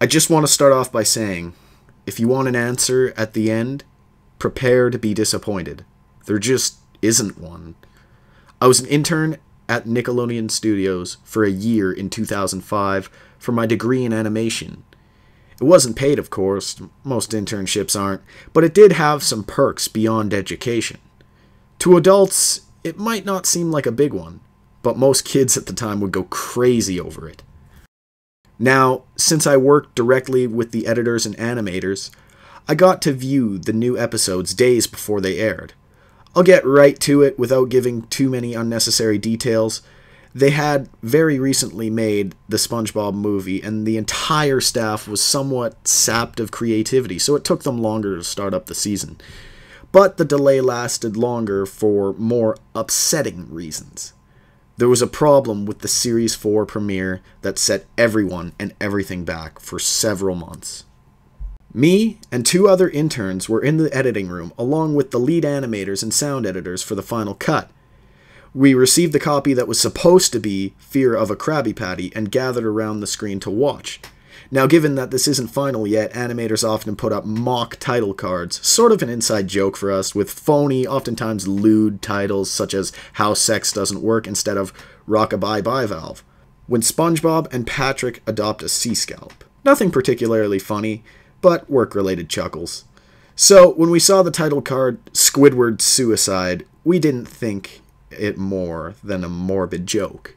I just want to start off by saying, if you want an answer at the end, prepare to be disappointed. There just isn't one. I was an intern at Nickelodeon Studios for a year in 2005 for my degree in animation. It wasn't paid, of course, most internships aren't, but it did have some perks beyond education. To adults, it might not seem like a big one, but most kids at the time would go crazy over it. Now, since I worked directly with the editors and animators, I got to view the new episodes days before they aired. I'll get right to it without giving too many unnecessary details. They had very recently made the Spongebob movie, and the entire staff was somewhat sapped of creativity, so it took them longer to start up the season. But the delay lasted longer for more upsetting reasons. There was a problem with the Series 4 premiere that set everyone and everything back for several months. Me and 2 other interns were in the editing room, along with the lead animators and sound editors for the final cut. We received the copy that was supposed to be Fear of a Krabby Patty and gathered around the screen to watch. Now, given that this isn't final yet, animators often put up mock title cards, sort of an inside joke for us, with phony, oftentimes lewd titles such as How Sex Doesn't Work instead of Rockabye Bivalve. When SpongeBob and Patrick adopt a sea scalp. Nothing particularly funny, but work-related chuckles. So, when we saw the title card, Squidward's Suicide, we didn't think it more than a morbid joke.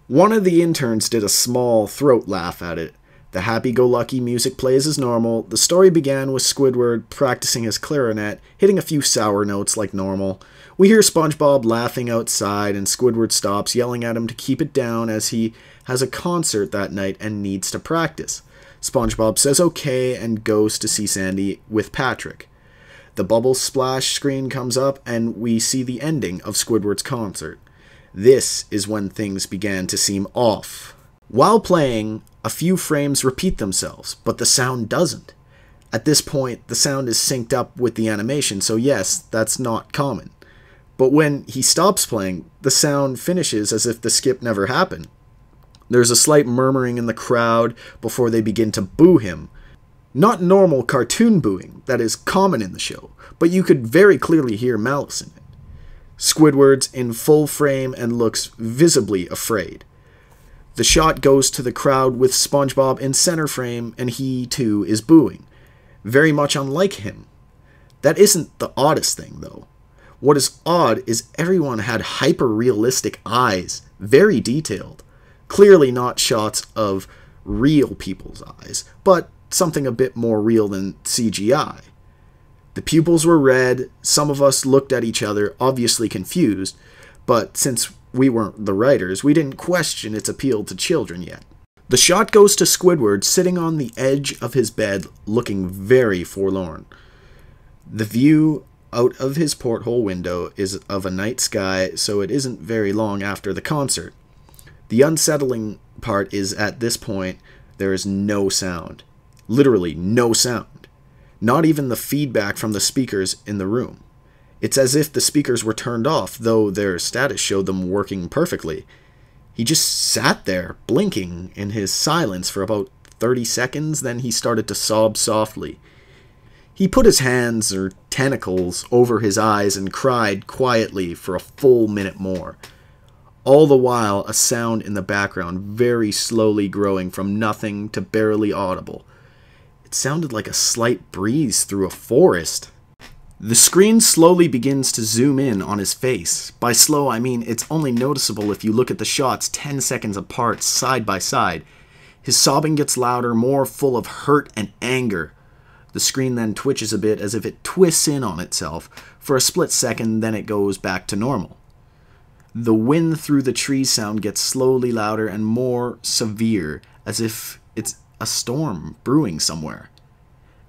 One of the interns did a small throat laugh at it. The happy-go-lucky music plays as normal. The story began with Squidward practicing his clarinet, hitting a few sour notes like normal. We hear SpongeBob laughing outside, and Squidward stops, yelling at him to keep it down as he has a concert that night and needs to practice. SpongeBob says okay and goes to see Sandy with Patrick. The bubble splash screen comes up and we see the ending of Squidward's concert. This is when things began to seem off. While playing, a few frames repeat themselves, but the sound doesn't. At this point, the sound is synced up with the animation, so yes, that's not common. But when he stops playing, the sound finishes as if the skip never happened. There's a slight murmuring in the crowd before they begin to boo him. Not normal cartoon booing that is common in the show, but you could very clearly hear malice in it. Squidward's in full frame and looks visibly afraid. The shot goes to the crowd with SpongeBob in center frame and he too is booing. Very much unlike him. That isn't the oddest thing though. What is odd is everyone had hyper-realistic eyes, very detailed. Clearly not shots of real people's eyes, but something a bit more real than CGI. The pupils were red, some of us looked at each other, obviously confused, but since we weren't the writers, we didn't question its appeal to children yet. The shot goes to Squidward sitting on the edge of his bed, looking very forlorn. The view out of his porthole window is of a night sky, so it isn't very long after the concert. The unsettling part is at this point, there is no sound. Literally no sound. Not even the feedback from the speakers in the room. It's as if the speakers were turned off, though their status showed them working perfectly. He just sat there, blinking in his silence for about 30 seconds, then he started to sob softly. He put his hands, or tentacles, over his eyes and cried quietly for a full minute more. All the while, a sound in the background very slowly growing from nothing to barely audible. It sounded like a slight breeze through a forest. The screen slowly begins to zoom in on his face. By slow, I mean it's only noticeable if you look at the shots 10 seconds apart, side by side. His sobbing gets louder, more full of hurt and anger. The screen then twitches a bit as if it twists in on itself. For a split second, then it goes back to normal. The wind through the trees sound gets slowly louder and more severe, as if it's a storm brewing somewhere.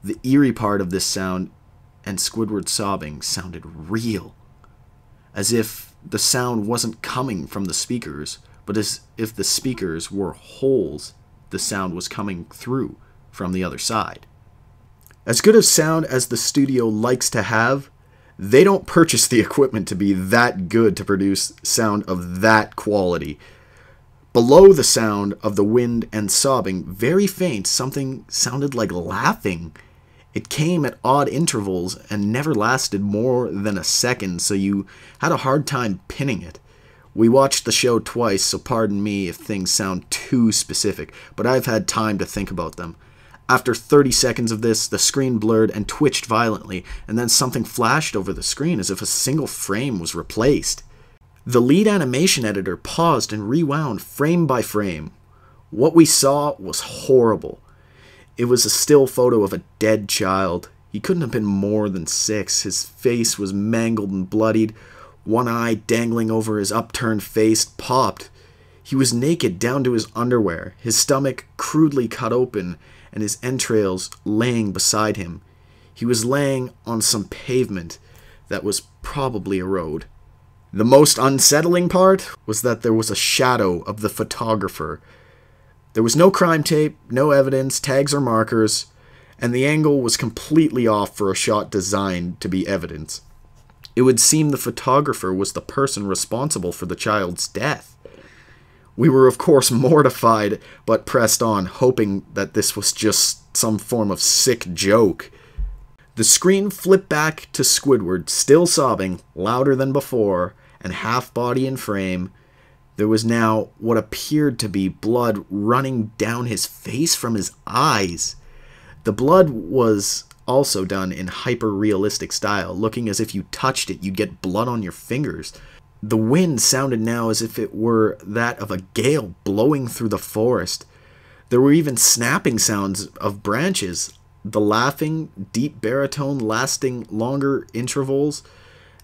The eerie part of this sound and Squidward's sobbing sounded real. As if the sound wasn't coming from the speakers, but as if the speakers were holes the sound was coming through from the other side. As good of sound as the studio likes to have, they don't purchase the equipment to be that good to produce sound of that quality. Below the sound of the wind and sobbing, very faint, something sounded like laughing. It came at odd intervals and never lasted more than a second, so you had a hard time pinning it. We watched the show twice, so pardon me if things sound too specific, but I've had time to think about them. After 30 seconds of this, the screen blurred and twitched violently, and then something flashed over the screen as if a single frame was replaced. The lead animation editor paused and rewound frame by frame. What we saw was horrible. It was a still photo of a dead child. He couldn't have been more than 6. His face was mangled and bloodied. One eye dangling over his upturned face popped. He was naked down to his underwear, his stomach crudely cut open, and his entrails laying beside him. He was laying on some pavement that was probably a road. The most unsettling part was that there was a shadow of the photographer. There was no crime tape, no evidence, tags or markers, and the angle was completely off for a shot designed to be evidence. It would seem the photographer was the person responsible for the child's death. We were of course mortified, but pressed on, hoping that this was just some form of sick joke. The screen flipped back to Squidward, still sobbing, louder than before, and half body in frame. There was now what appeared to be blood running down his face from his eyes. The blood was also done in hyper-realistic style, looking as if you touched it, you'd get blood on your fingers. The wind sounded now as if it were that of a gale blowing through the forest. There were even snapping sounds of branches, the laughing, deep baritone lasting longer intervals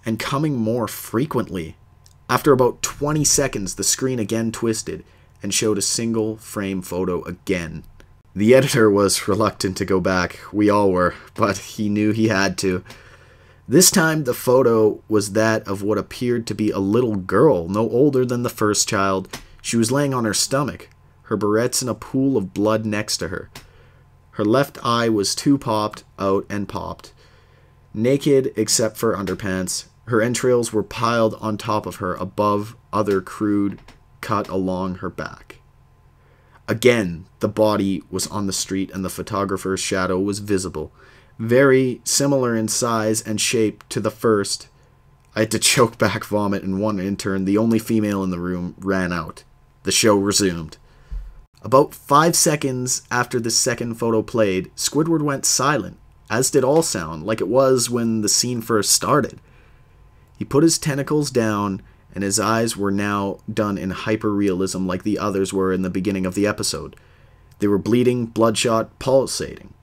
and coming more frequently. After about 20 seconds, the screen again twisted and showed a single frame photo again. The editor was reluctant to go back, we all were, but he knew he had to. This time the photo was that of what appeared to be a little girl, no older than the first child. She was laying on her stomach, her barrettes in a pool of blood next to her. Her left eye was too popped out and popped. Naked except for underpants, her entrails were piled on top of her above other crude cut along her back. Again, the body was on the street and the photographer's shadow was visible. Very similar in size and shape to the first. I had to choke back vomit and one intern, the only female in the room, ran out. The show resumed. About 5 seconds after the second photo played, Squidward went silent, as did all sound, like it was when the scene first started. He put his tentacles down, and his eyes were now done in hyper-realism like the others were in the beginning of the episode. They were bleeding, bloodshot, pulsating.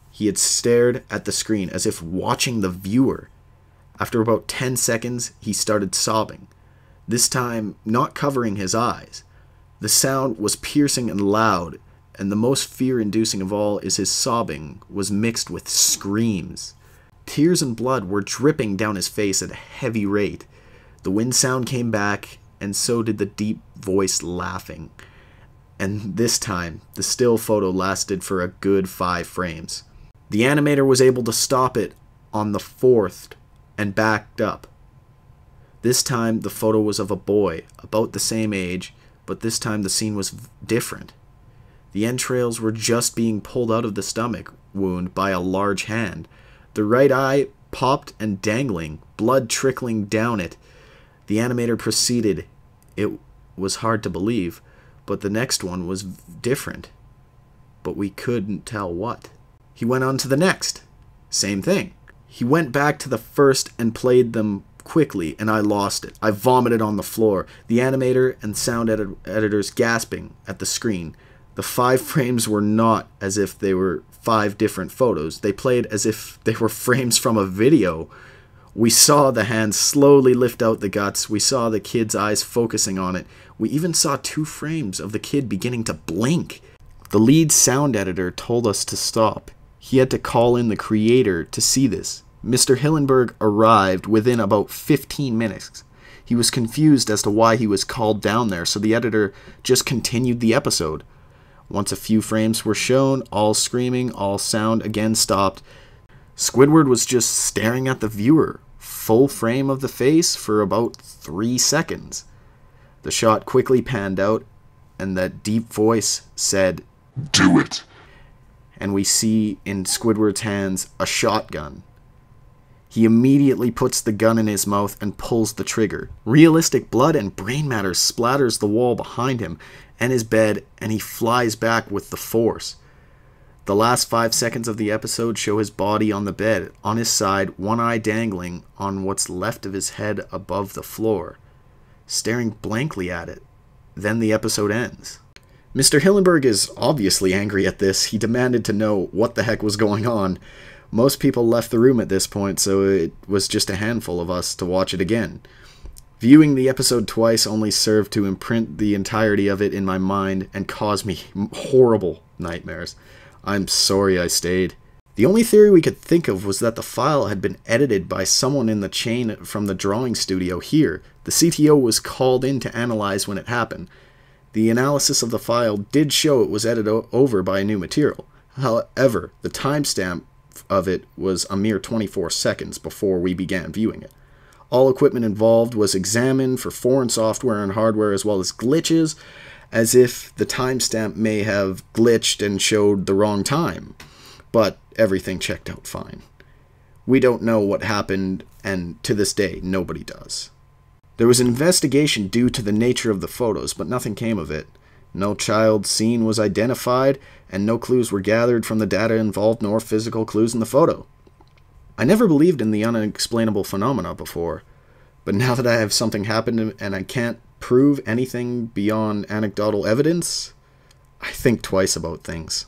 He had stared at the screen as if watching the viewer. After about 10 seconds, he started sobbing, this time not covering his eyes. The sound was piercing and loud, and the most fear-inducing of all is his sobbing was mixed with screams. Tears and blood were dripping down his face at a heavy rate. The wind sound came back, and so did the deep voice laughing. And this time, the still photo lasted for a good 5 frames. The animator was able to stop it on the 4th and backed up. This time, the photo was of a boy, about the same age, but this time the scene was different. The entrails were just being pulled out of the stomach wound by a large hand. The right eye popped and dangling, blood trickling down it. The animator proceeded. It was hard to believe, but the next one was different. But we couldn't tell what. He went on to the next. Same thing. He went back to the first and played them quickly, and I lost it. I vomited on the floor. The animator and sound editors gasping at the screen. The 5 frames were not as if they were 5 different photos. They played as if they were frames from a video. We saw the hands slowly lift out the guts. We saw the kid's eyes focusing on it. We even saw 2 frames of the kid beginning to blink. The lead sound editor told us to stop. He had to call in the creator to see this. Mr. Hillenberg arrived within about 15 minutes. He was confused as to why he was called down there, so the editor just continued the episode. Once a few frames were shown, all screaming, all sound again stopped. Squidward was just staring at the viewer, full frame of the face, for about 3 seconds. The shot quickly panned out, and that deep voice said, "Do it." And we see in Squidward's hands a shotgun. He immediately puts the gun in his mouth and pulls the trigger. Realistic blood and brain matter splatters the wall behind him and his bed, and he flies back with the force. The last 5 seconds of the episode show his body on the bed, on his side, one eye dangling on what's left of his head above the floor, staring blankly at it. Then the episode ends. Mr. Hillenberg is obviously angry at this. He demanded to know what the heck was going on. Most people left the room at this point, so it was just a handful of us to watch it again. Viewing the episode twice only served to imprint the entirety of it in my mind and cause me horrible nightmares. I'm sorry I stayed. The only theory we could think of was that the file had been edited by someone in the chain from the drawing studio here. The CTO was called in to analyze when it happened. The analysis of the file did show it was edited over by new material. However, the timestamp of it was a mere 24 seconds before we began viewing it. All equipment involved was examined for foreign software and hardware as well as glitches, as if the timestamp may have glitched and showed the wrong time. But everything checked out fine. We don't know what happened, and to this day, nobody does. There was an investigation due to the nature of the photos, but nothing came of it. No child seen was identified, and no clues were gathered from the data involved, nor physical clues in the photo. I never believed in the unexplainable phenomena before, but now that I have something happen and I can't prove anything beyond anecdotal evidence, I think twice about things.